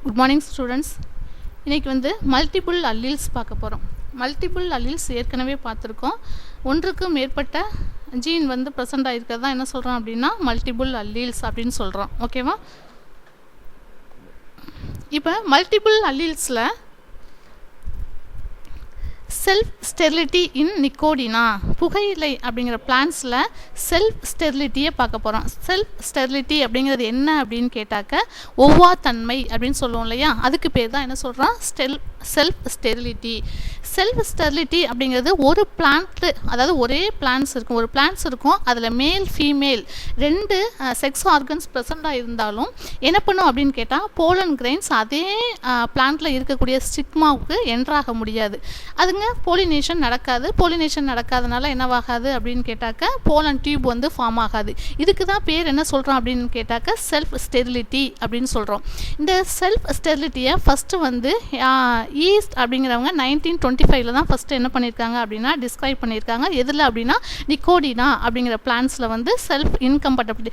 Good morning students. இன்றைக்கி வந்து multiple alleles பார்க்க போகிறோம். மல்டிபிள் அல்லீல்ஸ் ஏற்கனவே பார்த்துருக்கோம். ஒன்றுக்கு மேற்பட்ட ஜீன் வந்து ப்ரெசென்ட் ஆகிருக்கிறது தான் என்ன சொல்கிறோம் அப்படின்னா மல்டிபிள் அல்லீல்ஸ் அப்படின்னு சொல்கிறோம். ஓகேவா? இப்போ மல்டிபிள் அல்லீல்ஸில் செல்ஃப் ஸ்டெரிலிட்டி இன் நிக்கோடினா, புகையிலை அப்படிங்கிற பிளான்ஸில் செல்ஃப் ஸ்டெரிலிட்டியை பார்க்க போகிறோம். செல்ஃப் ஸ்டெரிலிட்டி அப்படிங்கிறது என்ன அப்படின்னு கேட்டாக்க ஒவ்வா தன்மை அப்படின்னு சொல்லுவோம் இல்லையா, அதுக்கு பேர் தான் என்ன சொல்கிறோம் செல்ஃப் ஸ்டெரிலிட்டி. செல்ஃப் ஸ்டெரிலிட்டி அப்படிங்கிறது ஒரு பிளான்ட்டு, அதாவது ஒரே பிளான்ஸ் இருக்கும், ஒரு பிளான்ஸ் இருக்கும், அதில் மேல் ஃபீமேல் ரெண்டு செக்ஸ் ஆர்கன்ஸ் ப்ரெசண்டாக இருந்தாலும் என்ன பண்ணும் அப்படின்னு கேட்டால் போலன் கிரெயின்ஸ் அதே பிளான்ட்டில் இருக்கக்கூடிய ஸ்டிக்மாவுக்கு என்ட்ராக முடியாது. அதுங்க போலினேஷன் நடக்காது. போலினேஷன் நடக்காதனால என்னவாகாது அப்படின்னு கேட்டாக்க போலன் டியூப் வந்து ஃபார்ம் ஆகாது. இதுக்கு தான் பேர் என்ன சொல்கிறோம் அப்படின்னு கேட்டாக்க செல்ஃப் ஸ்டெரிலிட்டி அப்படின்னு சொல்கிறோம். இந்த செல்ஃப் ஸ்டெரிலிட்டியை ஃபஸ்ட்டு வந்து ஈஸ்ட் அப்படிங்கிறவங்க 1925 தான் ஃபஸ்ட்டு என்ன பண்ணியிருக்காங்க அப்படின்னா டிஸ்கிரைப் பண்ணியிருக்காங்க. எதில் அப்படின்னா நிக்கோடினா அப்படிங்கிற பிளான்ஸில் வந்து செல்ஃப் இன்கம்பட்டபிலிட்டி,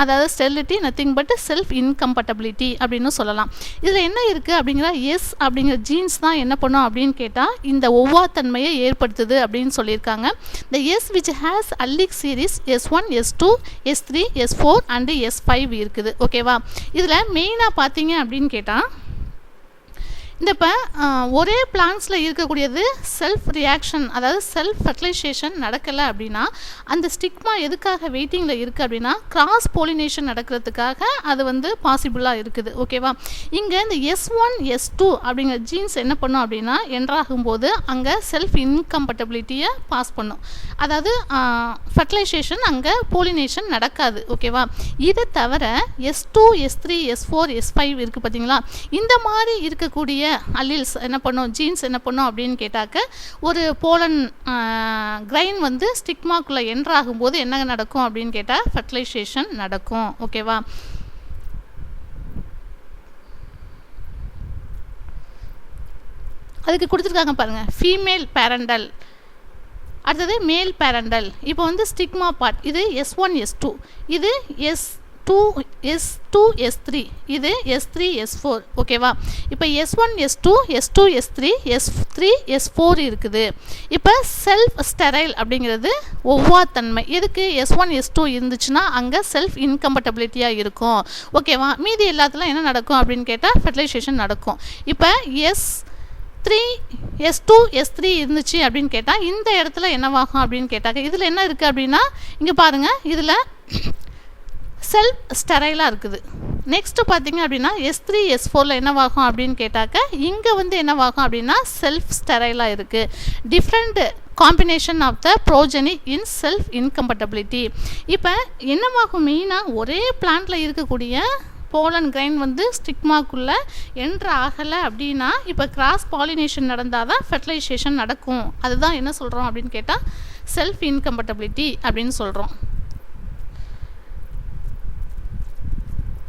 அதாவது sterility nothing but self incompatibility அப்படின்னு சொல்லலாம். இதில் என்ன இருக்குது அப்படிங்கிற எஸ் அப்படிங்கிற ஜீன்ஸ் தான் என்ன பண்ணும் அப்படின்னு கேட்டால் இந்த ஒவ்வாத்தன்மையை ஏற்படுத்துது அப்படின்னு சொல்லியிருக்காங்க. இந்த S which has allelic series S1 S2 S3 S4 and S5 இருக்குது. ஓகேவா? இதில் மெயினாக பார்த்தீங்க அப்படின்னு கேட்டால் இந்த இப்போ ஒரே பிளான்ஸில் இருக்கக்கூடியது செல்ஃப் ரியாக்ஷன், அதாவது செல்ஃப் ஃபெர்டிலைசேஷன் நடக்கலை அப்படின்னா அந்த ஸ்டிக்மா எதுக்காக வெயிட்டிங்கில் இருக்குது அப்படின்னா கிராஸ் போலினேஷன் நடக்கிறதுக்காக அது வந்து பாசிபிளாக இருக்குது. ஓகேவா? இங்கே இந்த S1 S2 அப்படிங்கிற ஜீன்ஸ் என்ன பண்ணும் அப்படின்னா என்ட்ராகும்போது அங்கே செல்ஃப் இன்கம்பட்டபிலிட்டியை பாஸ் பண்ணும். அதாவது ஃபெர்டிலைசேஷன் அங்கே போலினேஷன் நடக்காது. ஓகேவா? இதை தவிர S2 S3 S4 S5 இருக்குது பார்த்தீங்களா, இந்த மாதிரி இருக்கக்கூடிய அல்லீல்ஸ் என்ன பண்ணும், ஜீன்ஸ் என்ன பண்ணும் அப்படின்னு கேட்டாக்க ஒரு போலன் கிரைன் வந்து ஸ்டிக்மாக்குள்ளே என்ட்ராகும் போது என்ன நடக்கும் அப்படின்னு கேட்டால் ஃபெர்டிலைசேஷன் நடக்கும். ஓகேவா? அதுக்கு கொடுத்துருக்காங்க பாருங்கள், ஃபீமேல் பேரண்டல், அடுத்தது மேல் பேரண்டல். இப்போ வந்து ஸ்டிக்மா பார்ட் இது S1 S2, இது S2 S3, இது S3 S4. ஓகேவா? இப்போ S1 S2 S2 S3 S3 S4 இருக்குது. இப்போ செல்ஃப் ஸ்டெரைல் அப்படிங்கிறது ஒவ்வாத்தன்மை. எதுக்கு S1 S2 இருந்துச்சுன்னா அங்கே செல்ஃப் இன்கம்பட்டபிலிட்டியாக இருக்கும். ஓகேவா? மீதி எல்லாத்துல என்ன நடக்கும் அப்படின்னு கேட்டால் ஃபெர்டிலைசேஷன் நடக்கும். இப்போ S3 S2 S3 இருந்துச்சு அப்படின்னு கேட்டால் இந்த இடத்துல என்னவாகும் அப்படின்னு கேட்டாக்க இதில் என்ன இருக்குது அப்படின்னா இங்கே பாருங்கள், இதில் செல்ஃப் ஸ்டெரைலாக இருக்குது. நெக்ஸ்ட்டு பார்த்தீங்க அப்படின்னா S3 S4 என்னவாகும் அப்படின்னு கேட்டாக்க இங்கே வந்து என்னவாகும் அப்படின்னா செல்ஃப் ஸ்டெரைலாக இருக்குது. Different combination of the progeny in self incompatibility. இப்போ என்னவாகும், மெயினாக ஒரே பிளான்ட்டில் இருக்கக்கூடிய போலன் கிரைன் வந்து ஸ்டிக்மாக்குள்ளே என்ட்ரு ஆகலை அப்படின்னா இப்போ கிராஸ் பாலினேஷன் நடந்தால் தான் ஃபெர்டிலைசேஷன் நடக்கும். அதுதான் என்ன சொல்கிறோம் அப்படின்னு கேட்டால் செல்ஃப் இன்கம்பட்டபிலிட்டி அப்படின்னு சொல்கிறோம்.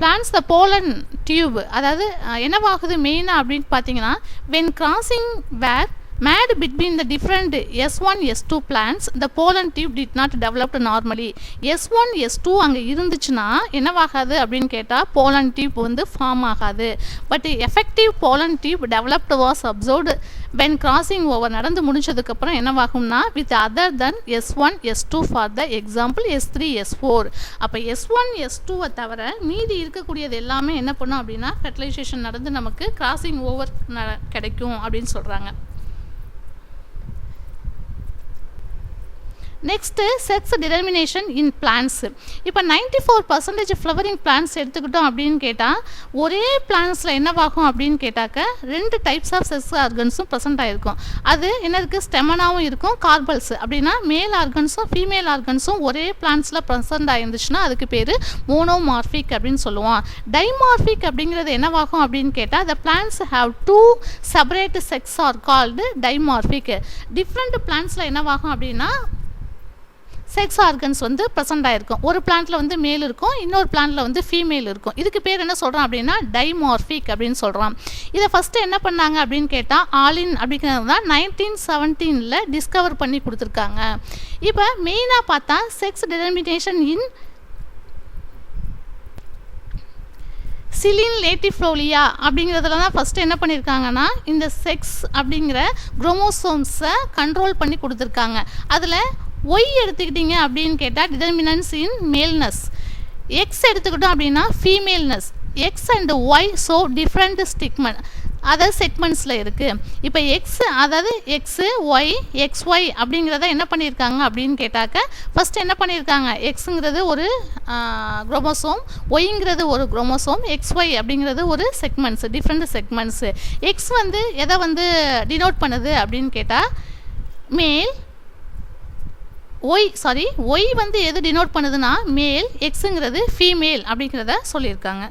பிளான்ஸ் த போலன் டியூப், அதாவது என்னவாகுது மெயினாக அப்படின்னு பார்த்தீங்கன்னா when crossing were made between the different S1 S2 plants the pollen tube did not develop normally. S1 S2 அங்கே இருந்துச்சுன்னா என்னவாகாது அப்படின்னு கேட்டால் pollen tube வந்து ஃபார்ம் ஆகாது. But effective pollen tube developed was observed when crossing over நடந்து முடிஞ்சதுக்கப்புறம் என்னவாகும்னா with other than S1 S2 for the example S3 S4. அப்போ S1 S2 தவிர மீதி இருக்கக்கூடியது எல்லாமே என்ன பண்ணும் அப்படின்னா ஃபெர்டிலைசேஷன் நடந்து நமக்கு கிராசிங் ஓவர் கிடைக்கும் அப்படின்னு சொல்கிறாங்க. Next sex determination in plants. இப்போ 94% ஃப்ளவரிங் பிளான்ஸ் எடுத்துக்கிட்டோம் அப்படின்னு கேட்டால் ஒரே பிளான்ஸில் என்னவாகும் அப்படின்னு கேட்டாக்க ரெண்டு டைப்ஸ் ஆஃப் செக்ஸ் ஆர்கன்ஸும் ப்ரெசென்ட் ஆகிருக்கும். அது என்ன இருக்குது, ஸ்டெமனாகவும் இருக்கும், கார்பல்ஸ் அப்படின்னா மேல் ஆர்கன்ஸும் ஃபீமேல் ஆர்கன்ஸும் ஒரே பிளான்ஸில் ப்ரெசென்ட் ஆயிருந்துச்சுன்னா அதுக்கு பேர் மோனோமார்பிக் அப்படின்னு சொல்லுவோம். டைமார்பிக் அப்படிங்கிறது என்னவாகும் அப்படின்னு கேட்டால் the plants have two separate sex are called dimorphic. Different பிளான்ஸில் என்னவாகும் அப்படின்னா செக்ஸ் ஆர்கன்ஸ் வந்து ப்ரெசென்ட் ஆகிருக்கும். ஒரு பிளான்ட்டில் வந்து மேல் இருக்கும், இன்னொரு பிளான்ட்டில் வந்து ஃபீமேல் இருக்கும். இதுக்கு பேர் என்ன சொல்கிறோம் அப்படின்னா டைமார்பிக் அப்படின்னு சொல்கிறோம். இதை ஃபஸ்ட்டு என்ன பண்ணாங்க அப்படின்னு கேட்டால் ஆலின் அப்படிங்கிறது தான் 1917 டிஸ்கவர் பண்ணி கொடுத்துருக்காங்க. இப்போ மெயினாக பார்த்தா செக்ஸ் டிட்டர்மினேஷன் இன் சிலின் லேட்டிஃப்ளோலியா அப்படிங்கிறதுல தான் ஃபஸ்ட்டு என்ன பண்ணியிருக்காங்கன்னா இந்த செக்ஸ் அப்படிங்கிற குரோமோசோம்ஸை கண்ட்ரோல் பண்ணி கொடுத்துருக்காங்க. அதில் ஒய் எடுத்துக்கிட்டிங்க அப்படின்னு கேட்டால் டிட்டர்மினன்ஸ் இன் மேல்னஸ், எக்ஸ் எடுத்துக்கிட்டோம் அப்படின்னா femaleness. X and Y so different ஸ்டிக்மெண்ட் அதாவது செக்மெண்ட்ஸில் இருக்குது. இப்போ எக்ஸ் அதாவது எக்ஸு ஒய் எக்ஸ்ஒய் அப்படிங்கிறத என்ன பண்ணியிருக்காங்க அப்படின்னு கேட்டாக்க ஃபஸ்ட்டு என்ன பண்ணியிருக்காங்க, எக்ஸுங்கிறது ஒரு குரோமோசோம், ஒய்ங்கிறது ஒரு குரோமோசோம், எக்ஸ்ஒய் அப்படிங்கிறது ஒரு செக்மெண்ட்ஸு, டிஃப்ரெண்ட் செக்மெண்ட்ஸு. எக்ஸ் வந்து எதை வந்து டினோட் பண்ணுது அப்படின்னு கேட்டால் மேல், ஒய் வந்து எது டினோட் பண்ணுதுன்னா மேல், எக்ஸுங்கிறது ஃபீமேல் அப்படிங்கிறத சொல்லியிருக்காங்க.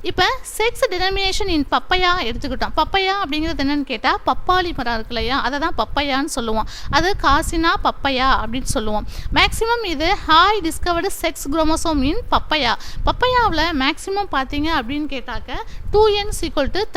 இப்போ செக்ஸ் டிட்டர்மினேஷன் இன் பப்பையா எடுத்துக்கிட்டோம். பப்பையா அப்படிங்கிறது என்னென்னு கேட்டால் பப்பாளி மரம் இருக்கு இல்லையா, அதை தான் பப்பையான்னு சொல்லுவோம். அது காசினா பப்பையா அப்படின்னு சொல்லுவோம். மேக்ஸிமம் இது high discovered sex chromosome in papaya. பப்பையாவில் மேக்ஸிமம் பார்த்தீங்க அப்படின்னு கேட்டாக்க 2n =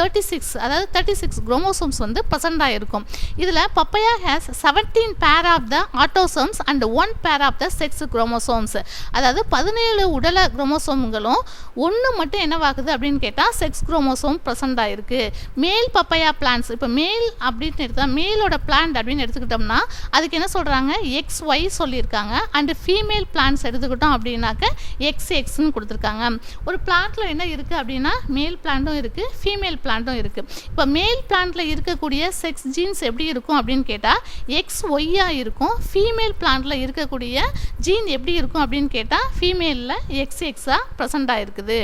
36, அதாவது 36 குரோமோசோம்ஸ் வந்து ப்ரெசென்ட் ஆகிருக்கும். இதில் papaya has 17 pair of the autosomes and 1 pair of the sex chromosomes. அதாவது 17 உடல குரோமோசோம்களும் 1 மட்டும் என்னவாகுது அப்படின்னு கேட்டால் செக்ஸ் குரோமோசோம் ப்ரெசென்ட் ஆகிருக்கு. மேல் பப்பையா பிளான்ஸ், இப்போ மேல் அப்படின்னு எடுத்தால் மேலோட பிளான்ட் அப்படின்னு எடுத்துக்கிட்டோம்னா அதுக்கு என்ன சொல்கிறாங்க, XY சொல்லியிருக்காங்க. அண்டு ஃபீமேல் பிளான்ஸ் எடுத்துக்கிட்டோம் அப்படின்னாக்க XX கொடுத்துருக்காங்க. ஒரு பிளான்ட்டில் என்ன இருக்குது அப்படின்னா மேல் பிளான்ட்டும் இருக்குது, ஃபீமேல் பிளான்ட்டும் இருக்குது. இப்போ மேல் பிளான்ட்டில் இருக்கக்கூடிய செக்ஸ் ஜீன்ஸ் எப்படி இருக்கும் அப்படின்னு கேட்டால் XY இருக்கும். ஃபீமேல் பிளான்ட்டில் இருக்கக்கூடிய ஜீன் எப்படி இருக்கும் அப்படின்னு கேட்டால் ஃபீமேலில் XX ப்ரெசென்ட் ஆகிருக்குது.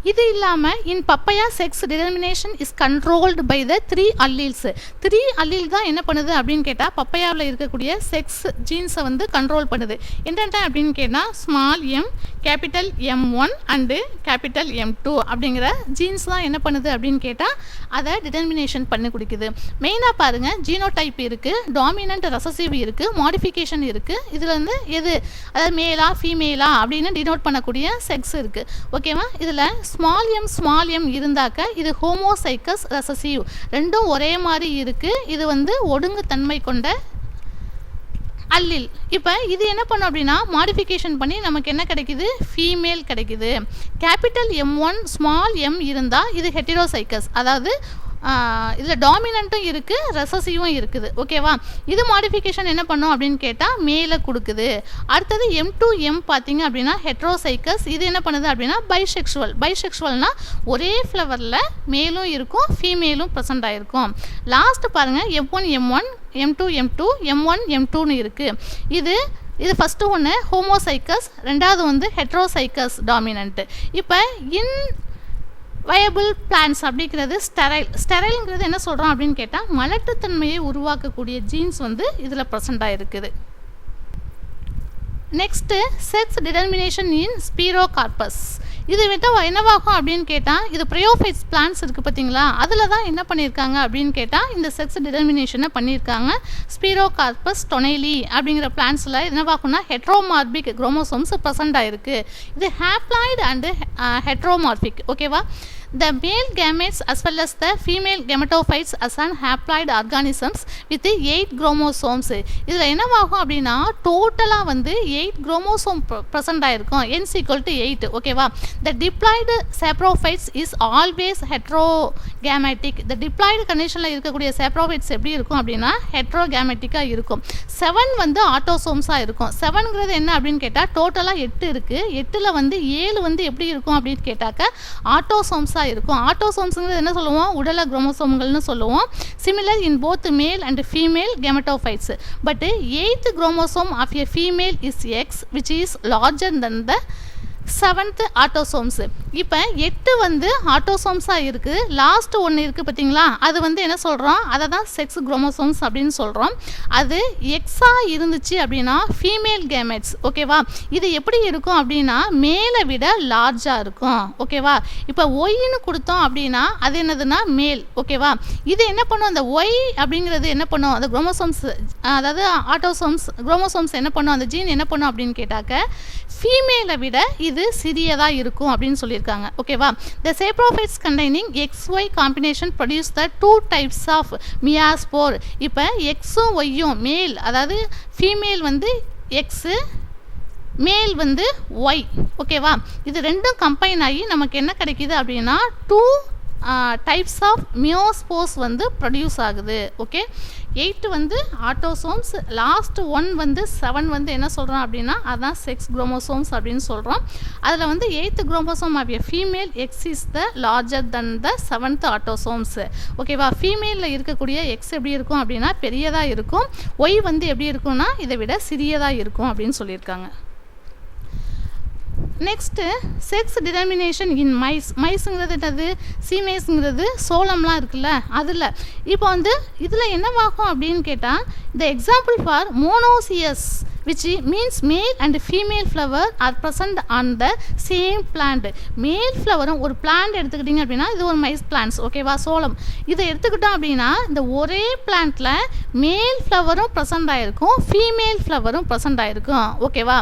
இது இல்லாமல் in papaya sex determination is controlled by the 3 alleles. 3 allele தான் என்ன பண்ணுது அப்படின்னு கேட்டால் பப்பையாவில் இருக்கக்கூடிய செக்ஸ் ஜீன்ஸை வந்து கண்ட்ரோல் பண்ணுது. என்னென்ன அப்படின்னு கேட்டால் small M, capital M1 and capital M2 அப்படிங்கிற ஜீன்ஸ் தான் என்ன பண்ணுது அப்படின்னு கேட்டால் அதை டிட்டர்மினேஷன் பண்ணி கொடுக்குது. மெயினாக பாருங்கள், ஜீனோடைப் இருக்குது, டாமினன்ட் ரெசசிவ் இருக்குது, மாடிஃபிகேஷன் இருக்குது. இதில் வந்து எது அதாவது மேலா ஃபீமேலா அப்படின்னு டினோட் பண்ணக்கூடிய செக்ஸ் இருக்குது. ஓகேவா? இதில் ஸ்மால் எம் இருந்தாக்க இது ஹோமோசைக்கஸ் ரெசசிவ், ரெண்டும் ஒரே மாதிரி இருக்குது. இது வந்து ஒடுங்குத்தன்மை கொண்ட அல்லில். இப்போ இது என்ன பண்ணும் அப்படின்னா மாடிஃபிகேஷன் பண்ணி நமக்கு என்ன கிடைக்குது, ஃபீமேல் கிடைக்குது. கேபிட்டல் M1 ஸ்மால் எம் இருந்தால் இது ஹெட்டிரோசைக்கஸ், அதாவது இதில் டாமினண்ட்டும் இருக்குது ரெசசிவும் இருக்குது. ஓகேவா? இது மாடிஃபிகேஷன் என்ன பண்ணும் அப்படின்னு கேட்டால் மேலே கொடுக்குது. அடுத்தது M2M பார்த்தீங்க அப்படின்னா ஹெட்ரோசைக்கஸ், இது என்ன பண்ணுது அப்படின்னா பைசெக்சுவல்னால் ஒரே ஃப்ளவரில் மேலும் இருக்கும் ஃபீமேலும் ப்ரெசென்ட் ஆகிருக்கும். லாஸ்ட்டு பாருங்கள் M1 M1 M2 M2 M1 M2ன்னு இருக்குது. இது ஃபஸ்ட்டு ஒன்று ஹோமோசைக்கஸ், ரெண்டாவது வந்து ஹெட்ரோசைக்கஸ் டாமினண்ட்டு. இப்போ வயபிள் பிளான்ஸ் அப்படிங்கிறது ஸ்டெரைல்ங்கிறது என்ன சொல்கிறோம் அப்படின்னு கேட்டால் மலட்டுத்தன்மையை உருவாக்கக்கூடிய ஜீன்ஸ் வந்து இதில் ப்ரெசென்ட் ஆகிருக்குது. நெக்ஸ்ட்டு செக்ஸ் டிட்டர்மினேஷன் இன் ஸ்பீரோகார்பஸ். இது விட்டால் என்னவாகும் அப்படின்னு கேட்டால் இது ப்ரையோஃபைட்ஸ் பிளான்ஸ் இருக்குது பார்த்தீங்களா, அதில் தான் என்ன பண்ணியிருக்காங்க அப்படின்னு கேட்டால் இந்த செக்ஸ் டிட்டர்மினேஷனை பண்ணியிருக்காங்க. ஸ்பீரோகார்பஸ் டொனைலி அப்படிங்கிற பிளான்ஸில் என்னவாகும்னா ஹெட்ரோமார்பிக் குரோமோசோம்ஸ் ப்ரெசென்ட் ஆகிருக்கு. இது ஹேப்ளாய்டு அண்டு ஹெட்ரோமார்பிக். ஓகேவா? The male gametes as well as the female gametophytes as an haploid organisms with 8 chromosomes. இதில் என்னவாகும் அப்படின்னா டோட்டலாக வந்து 8 குரோமோசோம் ப்ரெசென்ட் ஆகிருக்கும். n = 8. ஓகேவா? The diploid saprophytes is always heterogametic. The diploid கண்டிஷனில் இருக்கக்கூடிய saprophytes எப்படி இருக்கும் அப்படின்னா ஹெட்ரோகேமெட்டிக்காக இருக்கும். 7 வந்து ஆட்டோசோம்ஸாக இருக்கும். 7ங்கிறது என்ன அப்படின்னு கேட்டால் டோட்டலாக 8 இருக்குது. 8ல் வந்து 7 வந்து எப்படி இருக்கும் அப்படின்னு கேட்டாக்க ஆட்டோசோம்ஸாக இருக்கும். ஆட்டோசோம்ஸ்ங்கிறது என்ன சொல்லுவோம், உடல குரோமோசோம்கள்னு சொல்லுவோம். Similar in both male and female gametophytes. But 8th chromosome of a female is X which is larger than the 7th ஆட்டோசோம்ஸு. இப்போ 8 வந்து ஆட்டோசோம்ஸாக இருக்குது. லாஸ்ட்டு ஒன்று இருக்குது பார்த்தீங்களா, அது வந்து என்ன சொல்கிறோம், அதை தான் செக்ஸ் குரோமோசோம்ஸ் அப்படின்னு சொல்கிறோம். அது எக்ஸாக இருந்துச்சு அப்படின்னா ஃபீமேல் கேமெட்ஸ். ஓகேவா? இது எப்படி இருக்கும் அப்படின்னா மேலை விட லார்ஜாக இருக்கும். ஓகேவா? இப்போ ஒய்ன்னு கொடுத்தோம் அப்படின்னா அது என்னதுன்னா மேல். ஓகேவா? இது என்ன பண்ணும், அந்த ஒய் அப்படிங்கிறது என்ன பண்ணும், அந்த குரோமோசோம்ஸ் அதாவது ஆட்டோசோம்ஸ் குரோமோசோம்ஸ் என்ன பண்ணும், அந்த ஜீன் என்ன பண்ணும் அப்படின்னு கேட்டாக்க ஃபீமேலை விட இது சிறியதாக இருக்கும் அப்படின்னு சொல்லியிருக்காங்க. ஓகேவா? The saprophytes containing XY combination produce the 2 types of meiospore. இப்போ எக்ஸும் ஒய்யும் மேல், அதாவது ஃபீமேல் வந்து எக்ஸு, மேல் வந்து ஒய். ஓகேவா? இது ரெண்டும் கம்பைன் ஆகி நமக்கு என்ன கிடைக்குது அப்படின்னா 2 டைப்ஸ் ஆஃப் மியோஸ்போர்ஸ் வந்து ப்ரொடியூஸ் ஆகுது. ஓகே, 8 வந்து ஆட்டோசோம்ஸ், லாஸ்ட் 1 வந்து 7 வந்து என்ன சொல்கிறோம் அப்படின்னா அதுதான் செக்ஸ் குரோமோசோம்ஸ் அப்படின்னு சொல்கிறோம். அதில் வந்து 8th chromosome of a female X is the larger than the 7th autosomes. ஓகேவா? ஃபீமேலில் இருக்கக்கூடிய எக்ஸ் எப்படி இருக்கும் அப்படின்னா பெரியதாக இருக்கும், ஒய் வந்து எப்படி இருக்கும்னா இதை விட சிறியதாக இருக்கும் அப்படின்னு சொல்லியிருக்காங்க. நெக்ஸ்ட்டு செக்ஸ் டிட்டர்மினேஷன் இன் மைஸுங்கிறது என்னது? சீமேஸுங்கிறது சோளம்லாம் இருக்குல்ல அதில். இப்போ வந்து இதில் என்னவாகும் அப்படின்னு கேட்டால் the example for monoecious which means male and female flower are present on the same plant. மேல் ஃப்ளவரும் ஒரு பிளான்ட் எடுத்துக்கிட்டிங்க அப்படின்னா இது ஒரு மைஸ் பிளான்ட்ஸ். ஓகேவா? சோளம் இதை எடுத்துக்கிட்டோம் அப்படின்னா இந்த ஒரே பிளான்ட்டில் மேல் ஃப்ளவரும் ப்ரெசண்ட் ஆகிருக்கும், ஃபீமேல் ஃப்ளவரும் ப்ரெசண்ட் ஆகிருக்கும். ஓகேவா?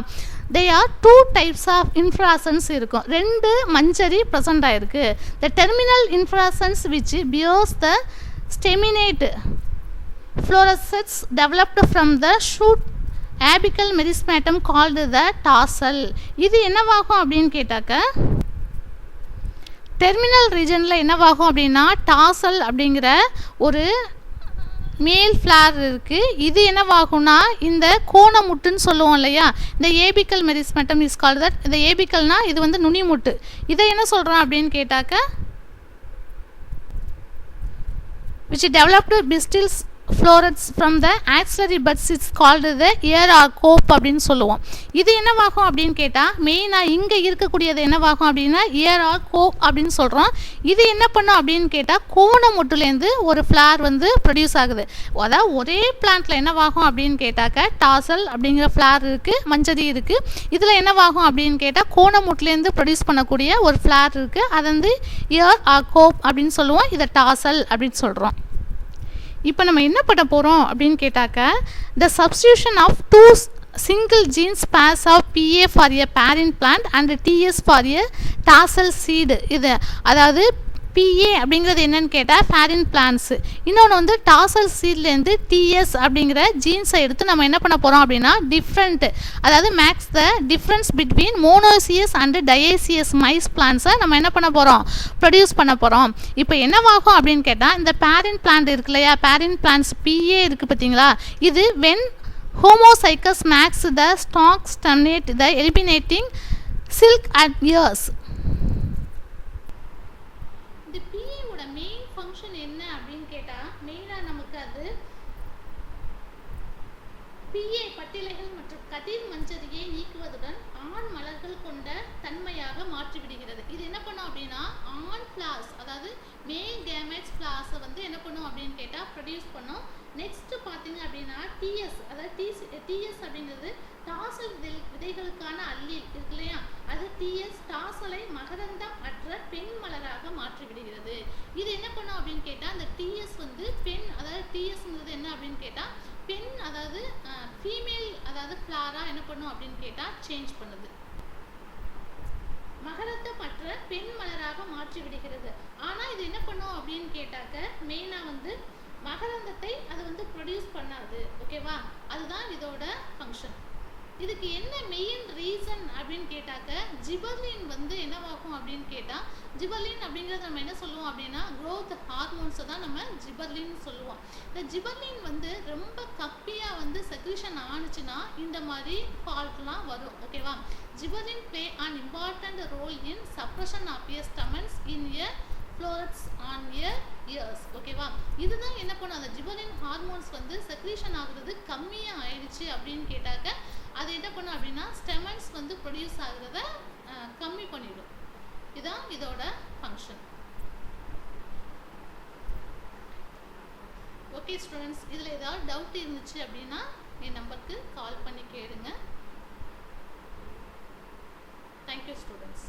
they are 2 types of inflorescence இருக்கும், 2 மஞ்சரி ப்ரெசண்ட் ஆகிருக்கு. the terminal inflorescence which bears the staminate fluorescence developed from the shoot apical merismatum called the tarsal. இது என்னவாகும் அப்படின்னு கேட்டாக்க டெர்மினல் ரீஜனில் என்னவாகும் அப்படின்னா டாசல் அப்படிங்கிற ஒரு மேல் ஃப்ளார் இருக்குது. இது என்னவாகும்னா இந்த கோணமுட்டுன்னு சொல்லுவோம் இல்லையா, இந்த ஏபிக்கல் மெரிஸ்மெட்டம் இஸ் கால்ட் தட். இந்த ஏபிக்கல்னா இது வந்து நுனிமுட்டு. இதை என்ன சொல்கிறோம் அப்படின்னு கேட்டாக்க which developed bristles florets from the axillary buds is called the ear or cope அப்படின்னு சொல்லுவோம். இது என்னவாகும் அப்படின்னு கேட்டால் மெயினாக இங்கே இருக்கக்கூடியது என்னவாகும் அப்படின்னா இயர் ஆர் கோப் அப்படின்னு சொல்கிறோம். இது என்ன பண்ணும் அப்படின்னு கேட்டால் கோணமுட்டுலேருந்து ஒரு ஃப்ளார் வந்து ப்ரொடியூஸ் ஆகுது. அதாவது ஒரே பிளான்ட்டில் என்னவாகும் அப்படின்னு கேட்டாக்க டாசல் அப்படிங்கிற ஃப்ளார் இருக்குது, மஞ்சரி இருக்குது. இதில் என்னவாகும் அப்படின்னு கேட்டால் கோணமுட்டுலேருந்து ப்ரொடியூஸ் பண்ணக்கூடிய ஒரு ஃப்ளார் இருக்குது, அது வந்து இயர் ஆர் கோப் அப்படின்னு சொல்லுவோம். இதை டாசல் அப்படின்னு சொல்கிறோம். இப்போ நம்ம என்ன பண்ண போகிறோம் அப்படின்னு கேட்டாக்க த substitution of 2 single genes pairs of PA for a parent plant and TS for a tarsal seed. இது அதாவது PA அப்படிங்கிறது என்னன்னு கேட்டால் பேரண்ட் பிளான்ட்ஸு, இன்னொன்று வந்து டாசல் சீட்லேருந்து TS அப்படிங்கிற ஜீன்ஸை எடுத்து நம்ம என்ன பண்ண போகிறோம் அப்படின்னா டிஃப்ரெண்ட், அதாவது makes the difference between monoecious and dioecious மைஸ் பிளான்ட்ஸை நம்ம என்ன பண்ண போகிறோம் ப்ரொடியூஸ் பண்ண போகிறோம். இப்போ என்னவாகும் அப்படின்னு கேட்டால் இந்த பேரண்ட் பிளான்ட் இருக்கு இல்லையா, பேரண்ட் பிளான்ட்ஸ் PA இருக்குது பார்த்தீங்களா, இது when homozygous marks the stalks terminate the eliminating silk at ears. இந்த PA ஓட மெயின் ஃபங்க்ஷன் என்ன அப்படின்னு கேட்டால் மெயினாக நமக்கு அது PA பட்டிலைகள் மற்றும் கதிர் மஞ்சரியை நீக்குவதுடன் ஆண் மலர்கள் கொண்ட தன்மையாக மாற்றிவிடுகிறது. இது என்ன பண்ணும் அப்படின்னா ஆண் ஃப்ளார்ஸ், அதாவது மேல் கேமெட்ஸ் ஃப்ளார்ஸை வந்து என்ன பண்ணும் அப்படின்னு கேட்டால் ப்ரொடியூஸ் பண்ணும். நெக்ஸ்ட் பார்த்தீங்க அப்படின்னா TS, அதாவது TS அப்படிங்கிறது டாசல் விதைகளுக்கான அல்லி இருக்கு இல்லையா, அது TS டாசலை மகரந்தம் அற்ற பெண் மலராக மாற்றிவிடுகிறது. இது என்ன பண்ணும் அப்படின்னு கேட்டால் அந்த TS வந்து பெண், அதாவது TSங்கிறது என்ன அப்படின்னு கேட்டால் பெண், அதாவது ஃபீமேல், அதாவது ஃப்ளாரா என்ன பண்ணும் அப்படின்னு கேட்டால் சேஞ்ச் பண்ணுது, மகரந்தமற்ற பெண் மலராக மாற்றி விடுகிறது. ஆனால் இது என்ன பண்ணும் அப்படின்னு கேட்டாக்க மெயினாக வந்து மகரந்தத்தை அது வந்து ப்ரொடியூஸ் பண்ணாது. ஓகேவா? அதுதான் இதோட ஃபங்க்ஷன். இதுக்கு என்ன மெயின் ரீசன் அப்படின்னு கேட்டாக்க ஜிபர்லின் வந்து என்னவாகும் அப்படின்னு கேட்டால் ஜிபர்லின் அப்படிங்கிறது நம்ம என்ன சொல்லுவோம் அப்படின்னா க்ரோத் ஹார்மோன்ஸை தான் நம்ம ஜிபர்லின் சொல்லுவோம். இந்த ஜிபர்லின் வந்து ரொம்ப கப்பியாக வந்து செக்ரீஷன் ஆனிச்சுன்னா இந்த மாதிரி ஃபால்ட்லாம் வரும். ஓகேவா? Gibberellin play an important role in suppression of a stamens in a florets on a ears. ஓகேவா? இதுதான் என்ன பண்ணும், அந்த ஜிபர்லின் ஹார்மோன்ஸ் வந்து செக்ரீஷன் ஆகுறது கம்மியாக ஆயிடுச்சு அப்படின்னு கேட்டாக்க அது என்ன பண்ணும் அப்படின்னா ஸ்டெமன்ஸ் வந்து ப்ரொடியூஸ் ஆகுறத கம்மி பண்ணிடும். இதுதான் இதோட ஃபங்க்ஷன். ஓகே ஸ்டூடெண்ட்ஸ், இதில் ஏதாவது டவுட் இருந்துச்சு அப்படின்னா என் நம்பருக்கு கால் பண்ணி கேளுங்க. Thank you students.